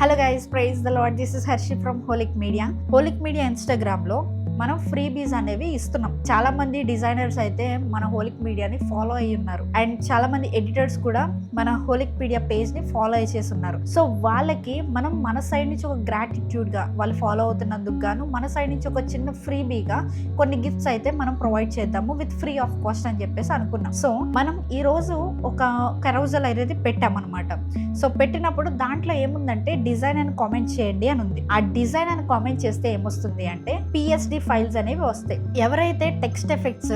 Hello guys, praise the lord. This is Harshi from holic media. Holic media Instagram లో మనం free బీస్ అనేవి ఇస్తున్నాం. చాలా మంది డిజైనర్స్ అయితే మన హోలిక్ మీడియాని ఫాలో అయ్యి ఉన్నారు అండ్ చాలా మంది ఎడిటర్స్ కూడా మన హోలిక్ మీడియా పేజ్ ని ఫాలో చేస్తున్నారు. సో వాళ్ళకి మనం మన సైడ్ నుంచి ఒక గ్రాటిట్యూడ్ గా వాళ్ళు ఫాలో అవుతున్నందుకు గాను మన సైడ్ నుంచి ఒక చిన్న ఫ్రీ బీగా కొన్ని గిఫ్ట్స్ అయితే మనం ప్రొవైడ్ చేద్దాము విత్ ఫ్రీ ఆఫ్ కాస్ట్ అని చెప్పేసి అనుకున్నాం. సో మనం ఈ రోజు ఒక కెరౌజల్ అనేది పెట్టామన్నమాట. సో పెట్టినప్పుడు దాంట్లో ఏముందంటే డిజైన్ అని కామెంట్ చేయండి అని ఉంది. ఆ డిజైన్ అని కామెంట్ చేస్తే ఏమొస్తుంది అంటే PSD ఫైల్స్ అనేవి వస్తాయి. ఎవరైతే టెక్స్ట్ ఎఫెక్ట్స్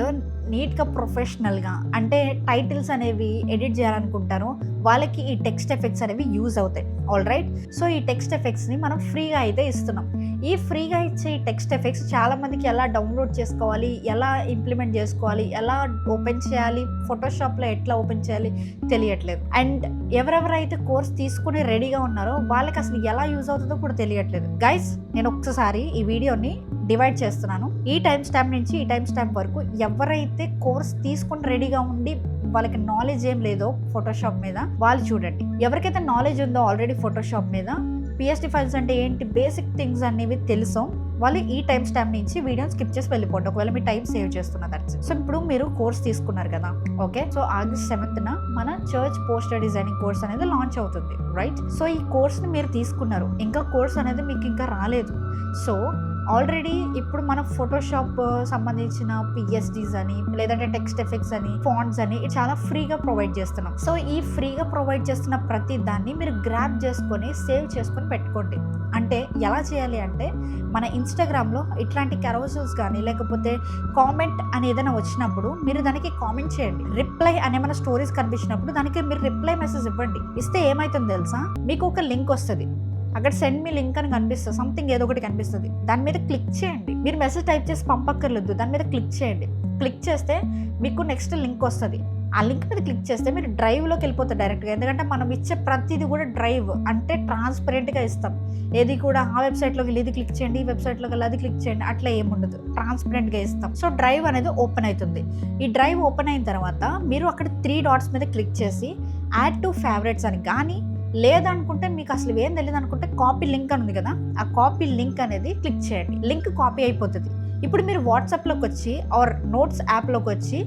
నీట్గా ప్రొఫెషనల్గా అంటే టైటిల్స్ అనేవి ఎడిట్ చేయాలనుకుంటారో వాళ్ళకి ఈ టెక్స్ట్ ఎఫెక్ట్స్ అనేవి యూజ్ అవుతాయి. All right. సో ఈ టెక్స్ట్ ఎఫెక్ట్స్ని మనం ఫ్రీగా అయితే ఇస్తున్నాం. ఈ ఫ్రీగా ఇచ్చే ఈ టెక్స్ట్ ఎఫెక్ట్స్ చాలా మందికి ఎలా డౌన్లోడ్ చేసుకోవాలి, ఎలా ఇంప్లిమెంట్ చేసుకోవాలి, ఎలా ఓపెన్ చేయాలి, ఫోటోషాప్లో ఎట్లా ఓపెన్ చేయాలి తెలియట్లేదు. అండ్ ఎవరెవరైతే కోర్స్ తీసుకుని రెడీగా ఉన్నారో వాళ్ళకి అసలు ఎలా యూజ్ అవుతుందో కూడా తెలియట్లేదు. గైస్, నేను ఒక్కసారి ఈ వీడియోని డివైడ్ చేస్తున్నాను. ఈ టైం స్టాంప్ నుంచి ఈ టైం స్టాంప్ వరకు ఎవరైతే కోర్స్ తీసుకుని రెడీగా ఉండి వాళ్ళకి నాలెడ్జ్ ఏం లేదో ఫోటోషాప్ మీద వాళ్ళు చూడండి. ఎవరికైతే నాలెడ్జ్ ఉందో ఆల్రెడీ ఫోటోషాప్ మీద PSD ఫైల్స్ అంటే ఏంటి, బేసిక్ థింగ్స్ అనేవి తెలుసో వాళ్ళు ఈ టైం స్టాంప్ నుంచి వీడియోని స్కిప్ చేసి వెళ్ళిపోండి, ఒకవేళ మీ టైం సేవ్ చేస్తున్నారు. సో ఇప్పుడు మీరు కోర్స్ తీసుకున్నారు కదా, ఓకే. సో August 7th మన చర్చ్ పోస్టర్ డిజైనింగ్ కోర్స్ అనేది లాంచ్ అవుతుంది, రైట్. సో ఈ కోర్స్ని మీరు తీసుకున్నారు, ఇంకా కోర్స్ అనేది మీకు ఇంకా రాలేదు. సో ఆల్రెడీ ఇప్పుడు మనం ఫోటోషాప్ సంబంధించిన PSDs అని లేదంటే టెక్స్ట్ ఎఫెక్ట్స్ అని ఫాంట్స్ అని చాలా ఫ్రీగా ప్రొవైడ్ చేస్తున్నాం. సో ఈ ఫ్రీగా ప్రొవైడ్ చేస్తున్న ప్రతి దాన్ని మీరు గ్రాబ్ చేసుకొని సేవ్ చేసుకొని పెట్టుకోండి. అంటే ఎలా చేయాలి అంటే మన ఇన్స్టాగ్రామ్లో ఇట్లాంటి కెరౌజల్స్ కానీ లేకపోతే కామెంట్ అని ఏదైనా వచ్చినప్పుడు మీరు దానికి కామెంట్ చేయండి. రిప్లై అనే మన స్టోరీస్ కనిపించినప్పుడు దానికి మీరు రిప్లై మెసేజ్ ఇవ్వండి. ఇస్తే ఏమవుతుందో తెలుసా, మీకు ఒక లింక్ వస్తుంది. అక్కడ సెండ్ మీ లింక్ అని కనిపిస్తుంది, సంథింగ్ ఏదో ఒకటి కనిపిస్తుంది. దాని మీద క్లిక్ చేయండి. మీరు మెసేజ్ టైప్ చేసి పంపక్కర్లేదు, దాని మీద క్లిక్ చేయండి. క్లిక్ చేస్తే మీకు నెక్స్ట్ లింక్ వస్తుంది. ఆ లింక్ మీద క్లిక్ చేస్తే మీరు డ్రైవ్లోకి వెళ్ళిపోతారు డైరెక్ట్గా. ఎందుకంటే మనం ఇచ్చే ప్రతిదీ కూడా డ్రైవ్ అంటే ట్రాన్స్పరెంట్గా ఇస్తాం. ఏది కూడా ఆ వెబ్సైట్లోకి వెళ్ళి ఇది క్లిక్ చేయండి, ఈ వెబ్సైట్లోకి వెళ్ళి అది క్లిక్ చేయండి, అట్లా ఏముండదు, ట్రాన్స్పరెంట్గా ఇస్తాం. సో డ్రైవ్ అనేది ఓపెన్ అవుతుంది. ఈ డ్రైవ్ ఓపెన్ అయిన తర్వాత మీరు అక్కడ 3 డాట్స్ మీద క్లిక్ చేసి యాడ్ టు ఫేవరెట్స్ అని కానీ లేదనుకుంటే మీకు అసలు ఏం తెలియదు అనుకుంటే కాపీ లింక్ అని ఉంది కదా, ఆ కాపీ లింక్ అనేది క్లిక్ చేయండి. లింక్ కాపీ అయిపోతుంది. ఇప్పుడు మీరు వాట్సాప్లోకి వచ్చి ఆర్ నోట్స్ యాప్లోకి వచ్చి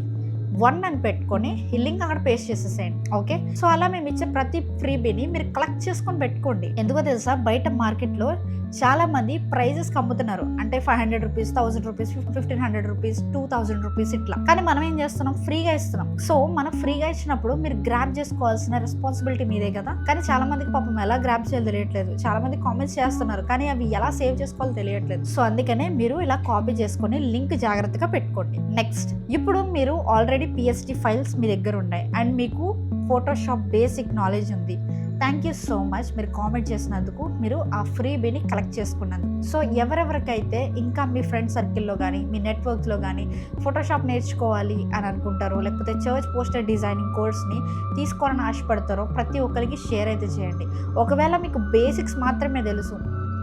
1 అని పెట్టుకొని ఈ లింక్ అక్కడ పేస్ట్ చేసేసేయండి, ఓకే. సో అలా మేము ఇచ్చే ప్రతి ఫ్రీబీని మీరు కలెక్ట్ చేసుకొని పెట్టుకోండి. ఎందుకో తెలుసా, బయట మార్కెట్లో చాలా మంది ప్రైజెస్కి అమ్ముతున్నారు. అంటే 500 రూపీస్, 1000 రూపీస్, 1500 రూపీస్, 2000 రూపీస్ ఇట్లా. కానీ మనం ఏం చేస్తున్నాం, ఫ్రీగా ఇస్తున్నాం. సో మనం ఫ్రీగా ఇచ్చినప్పుడు మీరు గ్రాబ్ చేసుకోవాల్సిన రెస్పాన్సిబిలిటీ మీదే కదా. కానీ చాలా మందికి పాపం ఎలా గ్రాబ్ చేయాలో తెలియట్లేదు. చాలా మంది కామెంట్స్ చేస్తున్నారు కానీ అవి ఎలా సేవ్ చేసుకోవాలో తెలియట్లేదు. సో అందుకనే మీరు ఇలా కాపీ చేసుకొని లింక్ జాగ్రత్తగా పెట్టుకోండి. నెక్స్ట్, ఇప్పుడు మీరు ఆల్రెడీ PSD ఫైల్స్ మీ దగ్గర ఉన్నాయి అండ్ మీకు ఫోటోషాప్ బేసిక్ నాలెడ్జ్ ఉంది. థ్యాంక్ యూ సో మచ్ మీరు కామెంట్ చేసినందుకు, మీరు ఆ ఫ్రీబీని కలెక్ట్ చేసుకున్నందుకు. సో ఎవరెవరికైతే ఇంకా మీ ఫ్రెండ్ సర్కిల్లో కానీ మీ నెట్వర్క్లో కానీ ఫోటోషాప్ నేర్చుకోవాలి అని అనుకుంటారో లేకపోతే చర్చ్ పోస్టర్ డిజైనింగ్ కోర్స్ని తీసుకోవాలని ఆశపడతారో ప్రతి ఒక్కరికి షేర్ అయితే చేయండి. ఒకవేళ మీకు బేసిక్స్ మాత్రమే తెలుసు,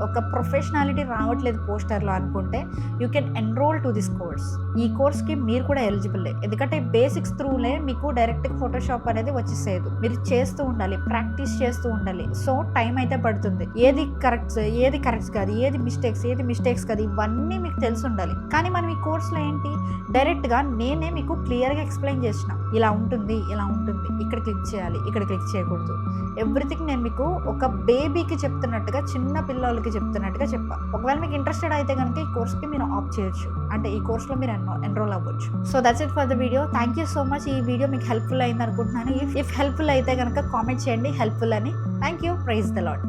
ఒక ప్రొఫెషనాలిటీ రావట్లేదు పోస్టర్లో అనుకుంటే you can enrol to this course. ఈ కోర్స్కి మీరు కూడా ఎలిజిబుల్. ఎందుకంటే బేసిక్స్ త్రూలే మీకు డైరెక్ట్ ఫోటోషాప్ అనేది వచ్చేసేది. మీరు చేస్తూ ఉండాలి, ప్రాక్టీస్ చేస్తూ ఉండాలి. సో టైం అయితే పడుతుంది. ఏది కరెక్ట్స్ కాదు, ఏది మిస్టేక్స్ కాదు, ఇవన్నీ మీకు తెలిసి ఉండాలి. కానీ మనం ఈ కోర్స్లో ఏంటి, డైరెక్ట్గా నేనే మీకు క్లియర్గా ఎక్స్ప్లెయిన్ చేసిన, ఇలా ఉంటుంది, ఇక్కడ క్లిక్ చేయాలి, ఇక్కడ క్లిక్ చేయకూడదు, ఎవ్రీథింగ్ నేను మీకు ఒక బేబీకి చెప్తున్నట్టుగా, చిన్న పిల్లలకి చెప్తున్నట్టుగా చెప్పా. ఒకవేళ మీకు ఇంట్రెస్టెడ్ అయితే కనుక ఈ కోర్స్కి మీరు ఆప్ట్ చేయొచ్చు, అంటే ఈ కోర్స్లో మీరు ఎన్రోల్ అవ్వచ్చు. So that's it for the video. Thank you so much. ఈ వీడియో మీకు హెల్ప్ఫుల్ అయింది అనుకుంటున్నాను. ఇఫ్ హెల్ప్ఫుల్ అయితే కనుక కామెంట్ చేయండి హెల్ప్ఫుల్ అని. Thank you. Praise the lord.